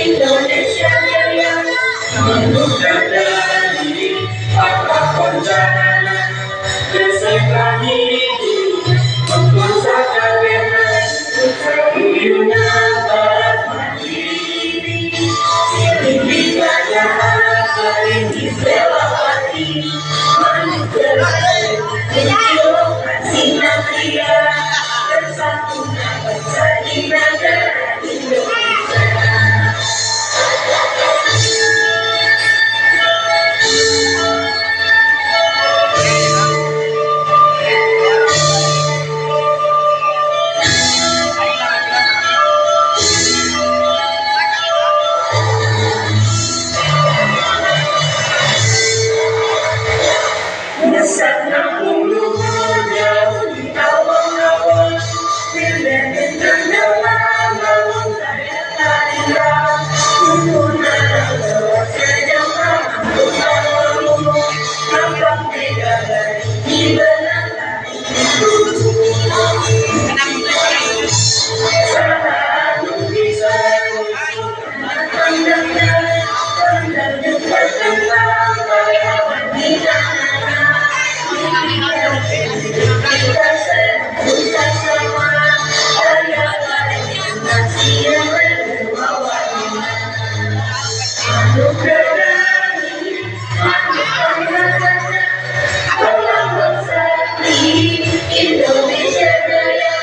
Indonesia Jaya membuka dari apa konjana kesekaan itu mempusakan benar kuyunan barat mandiri signifikannya sering diselawati manusia kasih nantia bersatunya bangsa di negara Indonesia. Sana bulu jauh di awal-awal bila bintang dalam laut tarian sempurna lewat sejam untuk awalmu nampak bidadari di belakang itu saat bisa pandangnya pandang juga tentang bayangan di tanah. Indonesia Jaya,